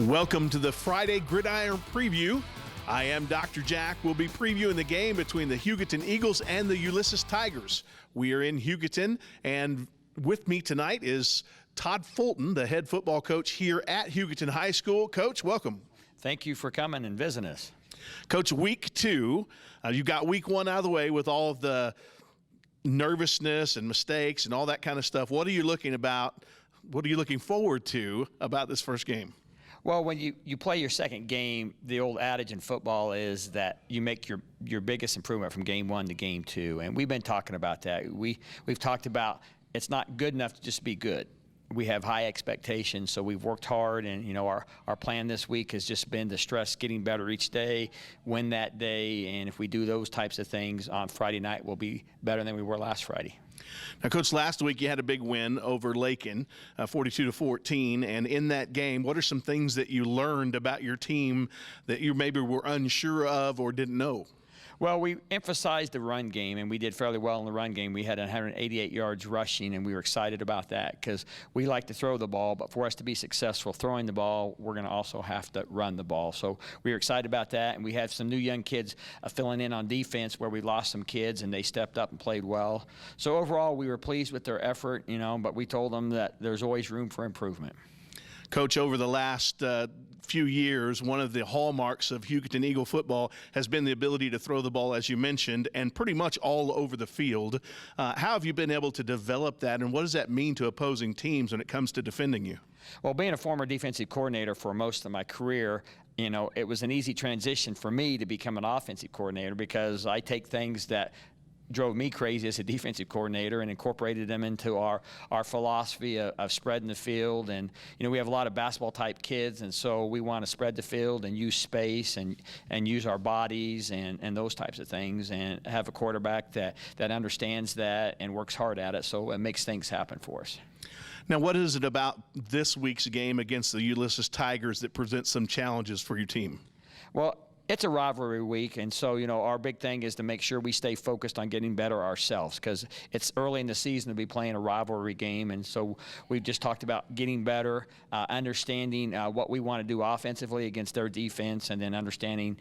Welcome to the Friday Gridiron Preview. I am Dr. Jack. We'll be previewing the game between the Hugoton Eagles and the Ulysses Tigers. We are in Hugoton, and with me tonight is Todd Fulton, the head football coach here at Hugoton High School. Coach, welcome. Thank you for coming and visiting us. Coach, week two, you got week one out of the way with all of the nervousness and mistakes and all that kind of stuff. What are you looking forward to about this first game? Well, when you play your second game, the old adage in football is that you make your biggest improvement from game one to game two. And we've been talking about that. We've talked about it's not good enough to just be good. We have high expectations, so we've worked hard, and our plan this week has just been to stress getting better each day, win that day, and if we do those types of things on Friday night, we'll be better than we were last Friday. Now, Coach, last week you had a big win over Lakin, 42-14, and in that game, what are some things that you learned about your team that you maybe were unsure of or didn't know? Well, we emphasized the run game, and we did fairly well in the run game. We had 188 yards rushing, and we were excited about that because we like to throw the ball, but for us to be successful throwing the ball, we're going to also have to run the ball. So we were excited about that, and we had some new young kids filling in on defense where we lost some kids, and they stepped up and played well. So overall, we were pleased with their effort, but we told them that there's always room for improvement. Coach, over the last few years, one of the hallmarks of Hugoton Eagle football has been the ability to throw the ball, as you mentioned, and pretty much all over the field. How have you been able to develop that, and what does that mean to opposing teams when it comes to defending you? Well, being a former defensive coordinator for most of my career, it was an easy transition for me to become an offensive coordinator because I take things that drove me crazy as a defensive coordinator and incorporated them into our philosophy of spreading the field. And we have a lot of basketball type kids, and so we want to spread the field and use space and use our bodies and those types of things, and have a quarterback that understands that and works hard at it, so it makes things happen for us. Now, what is it about this week's game against the Ulysses Tigers that presents some challenges for your team? Well, it's a rivalry week, and so, our big thing is to make sure we stay focused on getting better ourselves because it's early in the season to be playing a rivalry game, and so we've just talked about getting better, understanding what we want to do offensively against their defense, and then understanding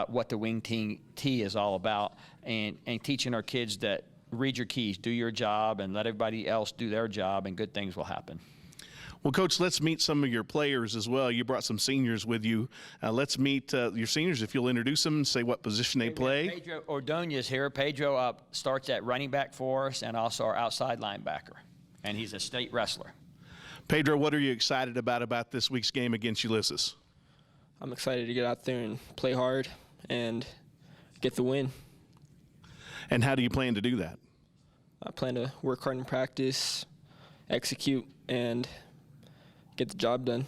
what the wing T is all about, and teaching our kids that read your keys, do your job, and let everybody else do their job, and good things will happen. Well, Coach, let's meet some of your players as well. You brought some seniors with you. Let's meet your seniors, if you'll introduce them, say what position they play. Pedro Ordonez here. Pedro starts at running back for us and also our outside linebacker, and he's a state wrestler. Pedro, what are you excited about this week's game against Ulysses? I'm excited to get out there and play hard and get the win. And how do you plan to do that? I plan to work hard in practice, execute, and get the job done.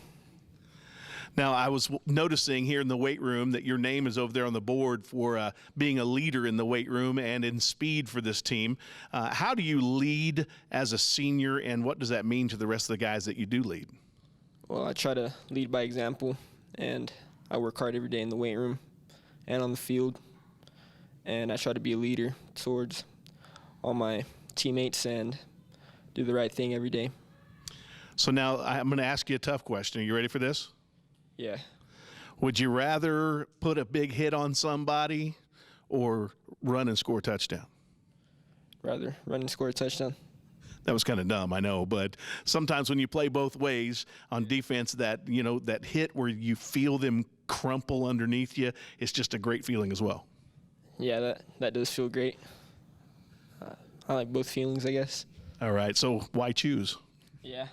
Now, I was noticing here in the weight room that your name is over there on the board for being a leader in the weight room and in speed for this team. How do you lead as a senior, and what does that mean to the rest of the guys that you do lead? Well, I try to lead by example, and I work hard every day in the weight room and on the field, and I try to be a leader towards all my teammates and do the right thing every day. So now I'm going to ask you a tough question. Are you ready for this? Yeah. Would you rather put a big hit on somebody or run and score a touchdown? Rather run and score a touchdown. That was kind of dumb, I know, but sometimes when you play both ways on defense, that hit where you feel them crumple underneath you, it's just a great feeling as well. Yeah, that does feel great. I like both feelings, I guess. All right, so why choose? Yeah.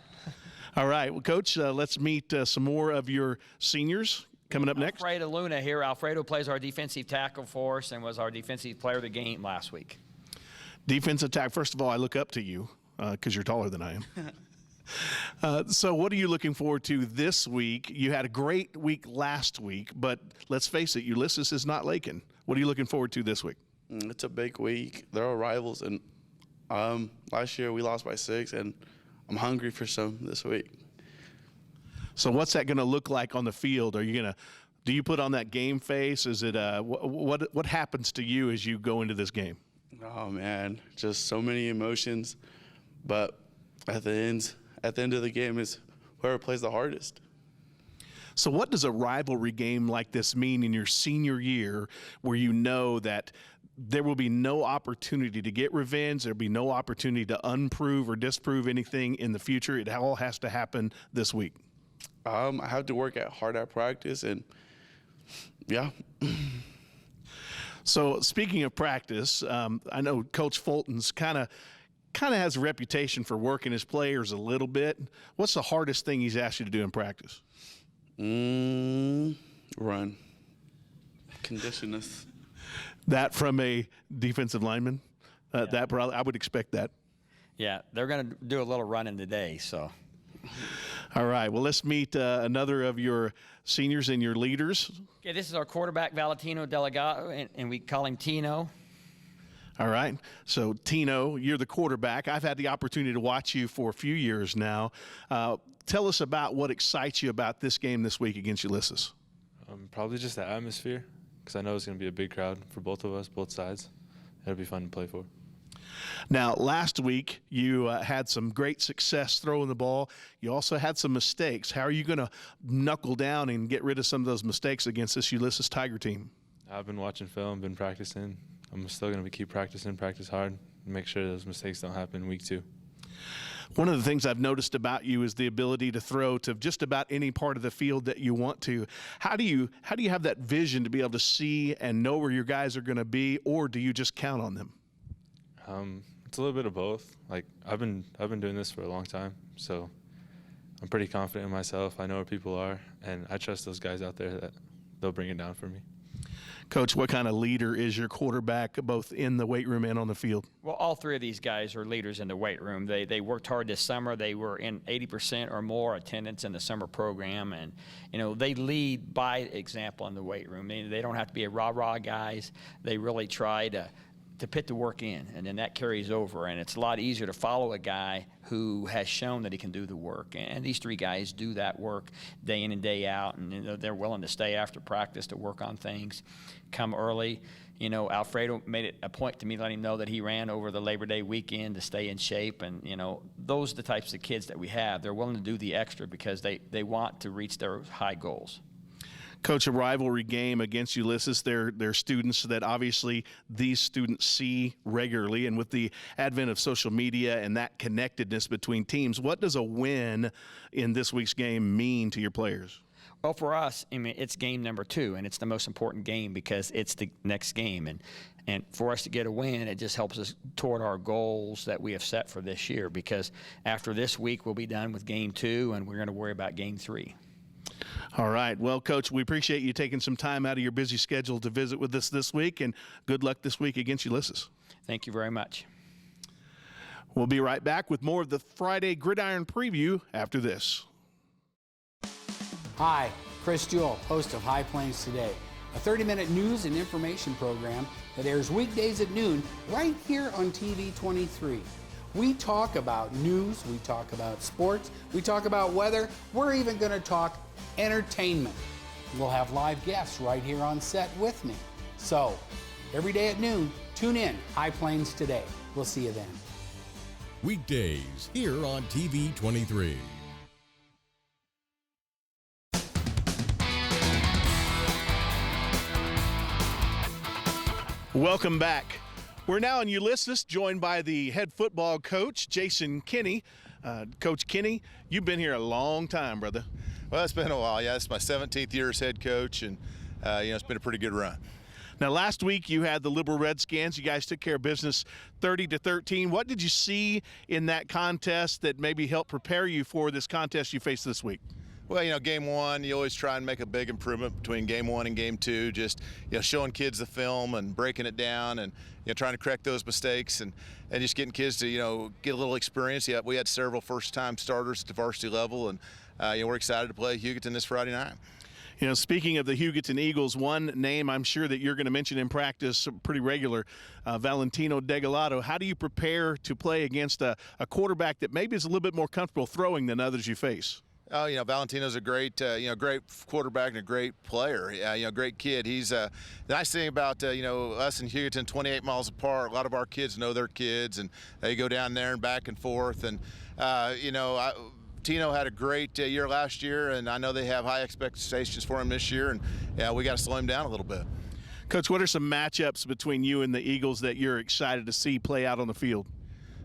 All right, well, Coach, let's meet some more of your seniors coming up next. Alfredo Luna here. Alfredo plays our defensive tackle for us and was our defensive player of the game last week. Defensive tackle. First of all, I look up to you because you're taller than I am. So what are you looking forward to this week? You had a great week last week, but let's face it, Ulysses is not Lakin. What are you looking forward to this week? It's a big week. They're our rivals, and last year we lost by 6, and I'm hungry for some this week. So what's that going to look like on the field? Do you put on that game face? Is it what happens to you as you go into this game? Oh man, just so many emotions, but at the end of the game is whoever plays the hardest. So what does a rivalry game like this mean in your senior year, where you know that there will be no opportunity to get revenge, there'll be no opportunity to unprove or disprove anything in the future? It all has to happen this week. I have to work hard at practice, and yeah. So speaking of practice, I know Coach Fulton's kind of has a reputation for working his players a little bit. What's the hardest thing he's asked you to do in practice? Run. Condition us. That from a defensive lineman? That probably, I would expect that. Yeah, they're going to do a little running today, so. All right, well, let's meet another of your seniors and your leaders. Okay, this is our quarterback, Valentino Degollado, and we call him Tino. All right, so Tino, you're the quarterback. I've had the opportunity to watch you for a few years now. Tell us about what excites you about this game this week against Ulysses. Probably just the atmosphere, because I know it's going to be a big crowd for both of us, both sides. It'll be fun to play for. Now, last week, you had some great success throwing the ball. You also had some mistakes. How are you going to knuckle down and get rid of some of those mistakes against this Ulysses Tiger team? I've been watching film, been practicing. I'm still going to keep practicing, practice hard, and make sure those mistakes don't happen week 2. One of the things I've noticed about you is the ability to throw to just about any part of the field that you want to. How do you have that vision to be able to see and know where your guys are going to be, or do you just count on them? It's a little bit of both. Like I've been doing this for a long time, so I'm pretty confident in myself. I know where people are, and I trust those guys out there that they'll bring it down for me. Coach, what kind of leader is your quarterback, both in the weight room and on the field? Well, all three of these guys are leaders in the weight room. They worked hard this summer. They were in 80% or more attendance in the summer program, and they lead by example in the weight room. They don't have to be a rah-rah guys. They really try to put the work in, and then that carries over, and it's a lot easier to follow a guy who has shown that he can do the work. And these three guys do that work day in and day out, and they're willing to stay after practice to work on things, come early. Alfredo made it a point to me, letting him know that he ran over the Labor Day weekend to stay in shape, and those are the types of kids that we have. They're willing to do the extra because they want to reach their high goals. Coach, a rivalry game against Ulysses, they're students that obviously these students see regularly, and with the advent of social media and that connectedness between teams, what does a win in this week's game mean to your players? Well, for us, it's game number 2, and it's the most important game because it's the next game. And for us to get a win, it just helps us toward our goals that we have set for this year, because after this week, we'll be done with game 2, and we're going to worry about game 3. All right. Well, Coach, we appreciate you taking some time out of your busy schedule to visit with us this week, and good luck this week against Ulysses. Thank you very much. We'll be right back with more of the Friday Gridiron Preview after this. Hi, Chris Jewell, host of High Plains Today, a 30-minute news and information program that airs weekdays at noon right here on TV 23. We talk about news, we talk about sports, we talk about weather, we're even going to talk entertainment. We'll have live guests right here on set with me. So, every day at noon, tune in, High Plains Today. We'll see you then. Weekdays here on TV 23. Welcome back. We're now in Ulysses, joined by the head football coach, Jason Kinney. Coach Kinney, you've been here a long time, brother. Well, it's been a while. Yeah, it's my 17th year as head coach, and it's been a pretty good run. Now, last week you had the Liberal Redskins. You guys took care of business 30-13. What did you see in that contest that maybe helped prepare you for this contest you face this week? Well, game 1, you always try and make a big improvement between game 1 and game 2, just, showing kids the film and breaking it down and, trying to correct those mistakes and just getting kids to, get a little experience. Yeah, we had several first-time starters at the varsity level, and, we're excited to play Hugoton this Friday night. Speaking of the Hugoton Eagles, one name I'm sure that you're going to mention in practice pretty regular, Valentino Degollado. How do you prepare to play against a quarterback that maybe is a little bit more comfortable throwing than others you face? Oh, Valentino's a great, great quarterback and a great player. Great kid. He's the nice thing about, us and Hugoton, 28 miles apart. A lot of our kids know their kids, and they go down there and back and forth. And, Tino had a great year last year, and I know they have high expectations for him this year, and yeah, we got to slow him down a little bit. Coach, what are some matchups between you and the Eagles that you're excited to see play out on the field?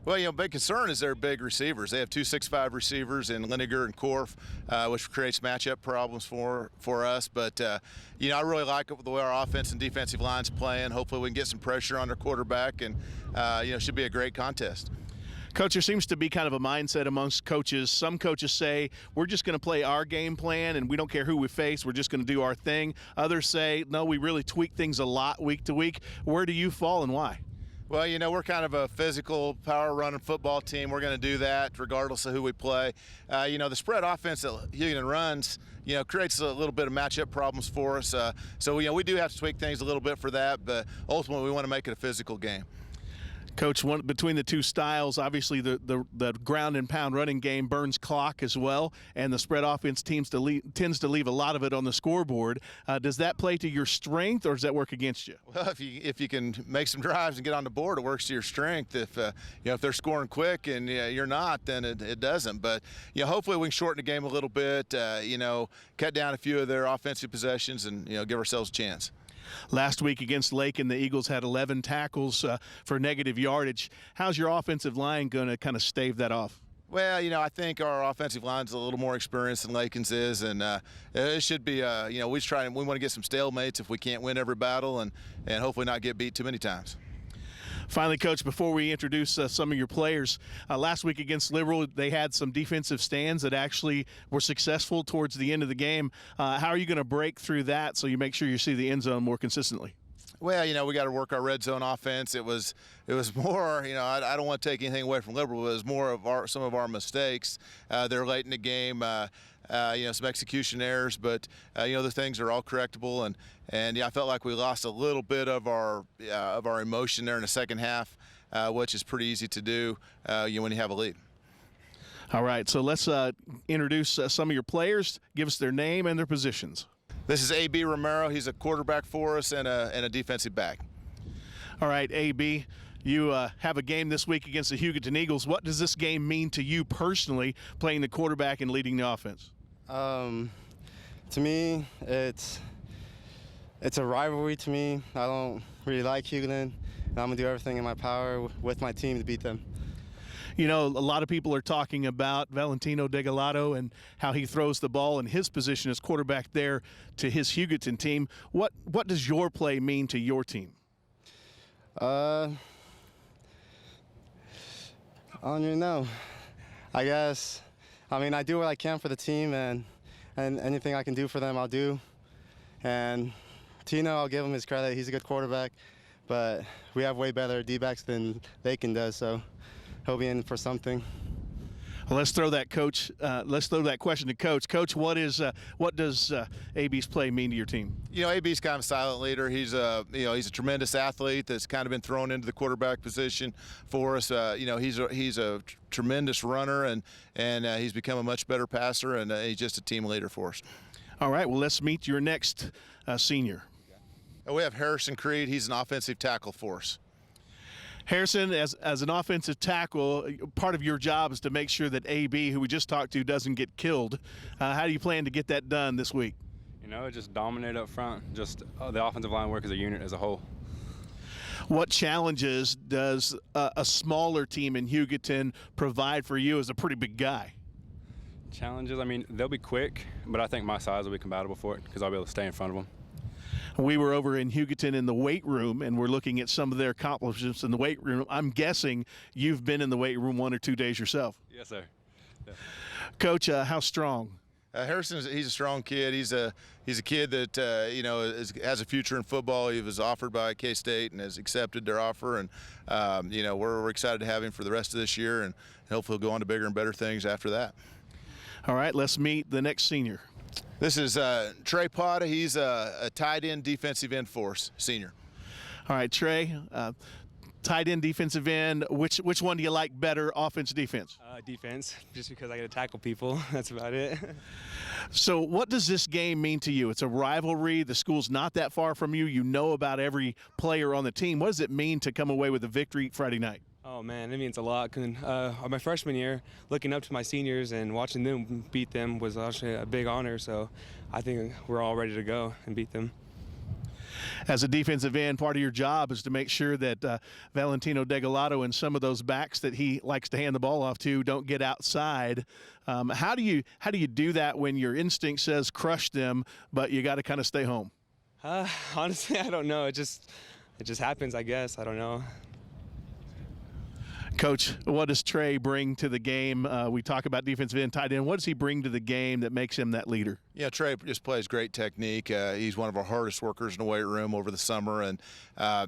Well, big concern is their big receivers. They have 2 6'5" receivers in Linegar and Korf, which creates matchup problems for us. But, I really like the way our offense and defensive line's playing. Hopefully we can get some pressure on their quarterback, and, it should be a great contest. Coach, there seems to be kind of a mindset amongst coaches. Some coaches say, we're just going to play our game plan and we don't care who we face. We're just going to do our thing. Others say, no, we really tweak things a lot week to week. Where do you fall and why? Well, we're kind of a physical, power-running football team. We're going to do that regardless of who we play. The spread offense that Hugoton runs, creates a little bit of matchup problems for us. So we do have to tweak things a little bit for that, but ultimately we want to make it a physical game. Coach, between the two styles, obviously the ground and pound running game burns clock as well, and the spread offense tends to leave a lot of it on the scoreboard. Does that play to your strength, or does that work against you? Well, if you can make some drives and get on the board, it works to your strength. If if they're scoring quick and you're not, then it doesn't. But hopefully we can shorten the game a little bit. Cut down a few of their offensive possessions and give ourselves a chance. Last week against Lakin, the Eagles had 11 tackles for negative yardage. How's your offensive line going to kind of stave that off? Well, I think our offensive line's a little more experienced than Lakin's is, and it should be, we want to get some stalemates if we can't win every battle, and hopefully not get beat too many times. Finally, Coach, before we introduce some of your players, last week against Liberal, they had some defensive stands that actually were successful towards the end of the game. How are you going to break through that so you make sure you see the end zone more consistently? Well, we got to work our red zone offense. It was more, I don't want to take anything away from Liberal, but it was more of some of our mistakes. They're late in the game. Some execution errors, but the things are all correctable, and I felt like we lost a little bit of our emotion there in the second half, which is pretty easy to do when you have a lead. All right, so let's introduce some of your players. Give us their name and their positions. This is A.B. Romero. He's a quarterback for us and a defensive back. All right, A.B., you have a game this week against the Hugoton Eagles. What does this game mean to you personally, playing the quarterback and leading the offense? To me, it's a rivalry to me. I don't really like Hugoton, and I'm going to do everything in my power with my team to beat them. A lot of people are talking about Valentino Degollado and how he throws the ball in his position as quarterback there to his Hugoton team. What does your play mean to your team? I don't even know. I guess, I do what I can for the team, and anything I can do for them, I'll do. And Tino, I'll give him his credit. He's a good quarterback, but we have way better D-backs than Lakin does, so he'll be in for something. Well, let's throw that question to Coach. Coach, what does AB's play mean to your team? AB's kind of a silent leader. He's a tremendous athlete that's kind of been thrown into the quarterback position for us. He's a tremendous runner, and he's become a much better passer, and he's just a team leader for us. All right. Well, let's meet your next senior. We have Harrison Creed. He's an offensive tackle for us. Harrison, as an offensive tackle, part of your job is to make sure that AB, who we just talked to, doesn't get killed. How do you plan to get that done this week? Just dominate up front, just the offensive line work as a unit as a whole. What challenges does a smaller team in Hugoton provide for you as a pretty big guy? Challenges, they'll be quick, but I think my size will be compatible for it because I'll be able to stay in front of them. We were over in Hugoton in the weight room, and we're looking at some of their accomplishments in the weight room. I'm guessing you've been in the weight room 1 or 2 days yourself. Yes, sir. Yeah. Coach, how strong? Harrison, he's a strong kid. He's a kid that has a future in football. He was offered by K-State and has accepted their offer, and we're excited to have him for the rest of this year, and hopefully he'll go on to bigger and better things after that. All right, let's meet the next senior. This is Trey Pauda. He's a tight end defensive end for us, senior. All right, Trey, tight end defensive end. Which one do you like better, offense, defense? Defense, just because I got to tackle people. That's about it. So what does this game mean to you? It's a rivalry. The school's not that far from you. You know about every player on the team. What does it mean to come away with a victory Friday night? Oh, man, it means a lot. My freshman year, looking up to my seniors and watching them beat them was actually a big honor, so I think we're all ready to go and beat them. As a defensive end, part of your job is to make sure that Valentino Degollado and some of those backs that he likes to hand the ball off to don't get outside. How do you do that when your instinct says crush them, but you got to kind of stay home? Honestly, I don't know. It just happens, I guess. I don't know. Coach, what does Trey bring to the game? We talk about defensive end, tight end. What does he bring to the game that makes him that leader? Yeah, Trey just plays great technique. He's one of our hardest workers in the weight room over the summer, and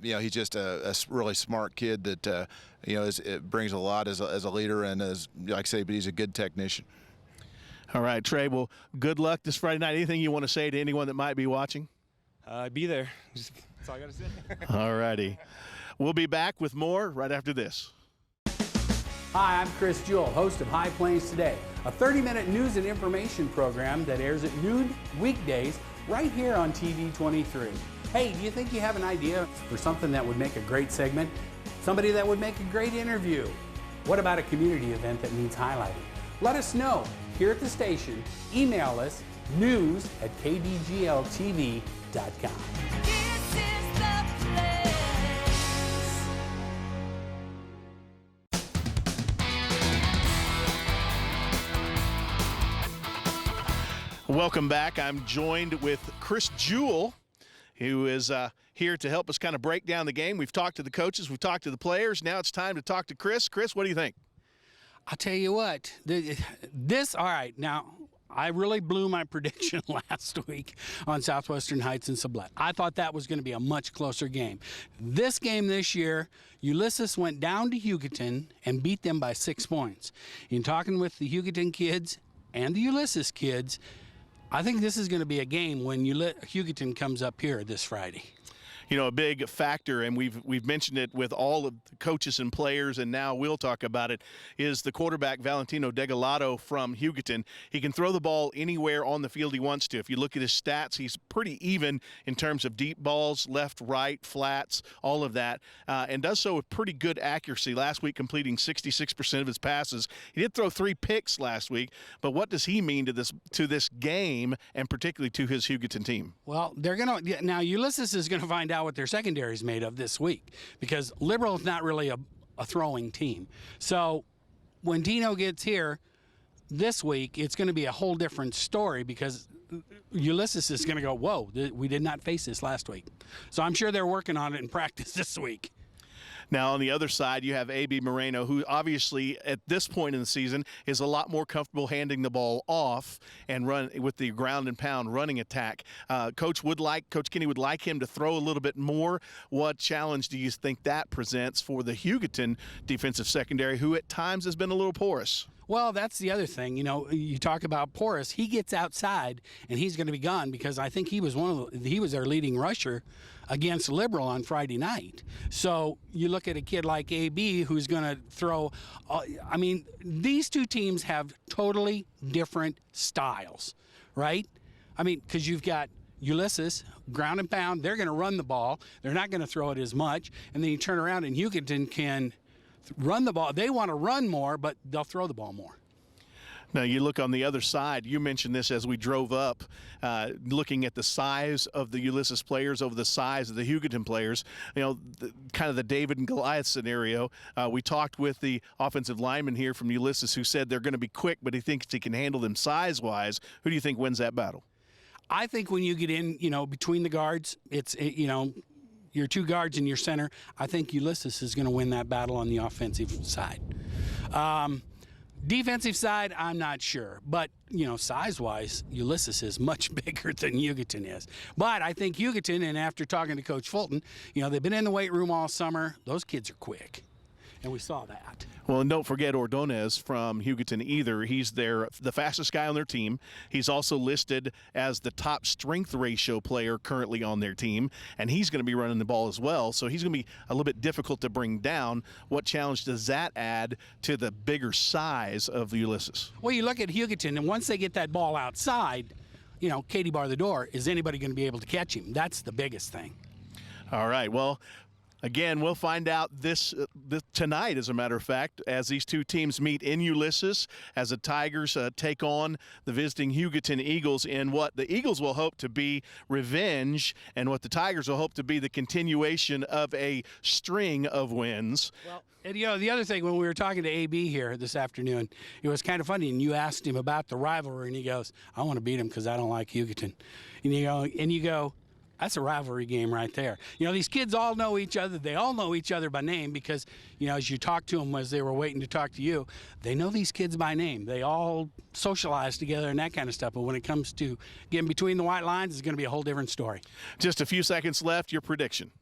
he's just a really smart kid that it brings a lot as a leader, and as like I say, but he's a good technician. All right, Trey. Well, good luck this Friday night. Anything you want to say to anyone that might be watching? Be there. That's all I got to say. All righty. We'll be back with more right after this. Hi, I'm Chris Jewell, host of High Plains Today, a 30-minute news and information program that airs at noon weekdays right here on TV 23. Hey, do you think you have an idea for something that would make a great segment? Somebody that would make a great interview? What about a community event that needs highlighting? Let us know here at the station. Email us news@kdgltv.com. Welcome back. I'm joined with Chris Jewell, who is here to help us kind of break down the game. We've talked to the coaches, we've talked to the players. Now it's time to talk to Chris. Chris, what do you think? I'll tell you what, all right, now, I really blew my prediction last week on Southwestern Heights and Sublette. I thought that was going to be a much closer game. This game this year, Ulysses went down to Hugoton and beat them by 6 points. In talking with the Hugoton kids and the Ulysses kids, I think this is going to be a game when Hugoton comes up here this Friday. You know, a big factor, and we've mentioned it with all of the coaches and players, and now we'll talk about it, is the quarterback Valentino Degollado from Hugoton. He can throw the ball anywhere on the field he wants to. If you look at his stats, he's pretty even in terms of deep balls, left, right, flats, all of that, and does so with pretty good accuracy. Last week, completing 66% of his passes. He did throw 3 picks last week, but what does he mean to this game, and particularly to his Hugoton team? Well, now Ulysses is going to find out what their secondary is made of this week, because Liberal is not really a throwing team. So when Tino gets here this week, it's going to be a whole different story, because Ulysses is going to go, whoa, we did not face this last week. So I'm sure they're working on it in practice this week. Now, on the other side, you have A.B. Moreno, who obviously at this point in the season is a lot more comfortable handing the ball off and run with the ground and pound running attack. Coach Kenny would like him to throw a little bit more. What challenge do you think that presents for the Hugoton defensive secondary, who at times has been a little porous? Well, that's the other thing. You know, you talk about porous. He gets outside, and he's going to be gone, because I think he was our leading rusher against Liberal on Friday night. So you look at a kid like AB who's going to throw. I mean, these two teams have totally different styles, right? I mean, because you've got Ulysses, ground and pound. They're going to run the ball. They're not going to throw it as much. And then you turn around, and Hugoton can run the ball. They want to run more, but they'll throw the ball more. Now, you look on the other side. You mentioned this as we drove up, looking at the size of the Ulysses players over the size of the Hugoton players. You know, kind of the David and Goliath scenario. We talked with the offensive lineman here from Ulysses, who said they're going to be quick, but he thinks he can handle them size-wise. Who do you think wins that battle? I think when you get in, between the guards, your 2 guards and your center, I think Ulysses is going to win that battle on the offensive side. Defensive side, I'm not sure. But, size-wise, Ulysses is much bigger than Hugoton is. But I think Hugoton, and after talking to Coach Fulton, they've been in the weight room all summer. Those kids are quick. And we saw that. Well, and don't forget Ordonez from Hugoton either. He's the fastest guy on their team. He's also listed as the top strength ratio player currently on their team, and he's going to be running the ball as well. So he's going to be a little bit difficult to bring down. What challenge does that add to the bigger size of Ulysses? Well, you look at Hugoton, and once they get that ball outside, Katie bar the door, is anybody going to be able to catch him? That's the biggest thing. All right. Well, Again, we'll find out this tonight, as a matter of fact, as these two teams meet in Ulysses, as the Tigers take on the visiting Hugoton Eagles in what the Eagles will hope to be revenge, and what the Tigers will hope to be the continuation of a string of wins. Well, and, the other thing, when we were talking to AB here this afternoon, it was kind of funny, and you asked him about the rivalry, and he goes, I want to beat him because I don't like Hugoton. And you go, that's a rivalry game right there. These kids all know each other. They all know each other by name because, as you talk to them as they were waiting to talk to you, they know these kids by name. They all socialize together and that kind of stuff. But when it comes to getting between the white lines, it's going to be a whole different story. Just a few seconds left. Your prediction?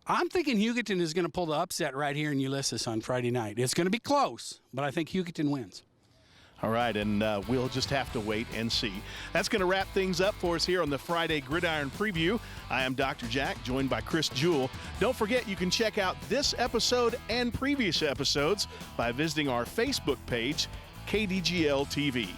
I'm thinking Hugoton is going to pull the upset right here in Ulysses on Friday night. It's going to be close, but I think Hugoton wins. All right, and we'll just have to wait and see. That's going to wrap things up for us here on the Friday Gridiron Preview. I am Dr. Jack, joined by Chris Jewell. Don't forget, you can check out this episode and previous episodes by visiting our Facebook page, KDGL TV.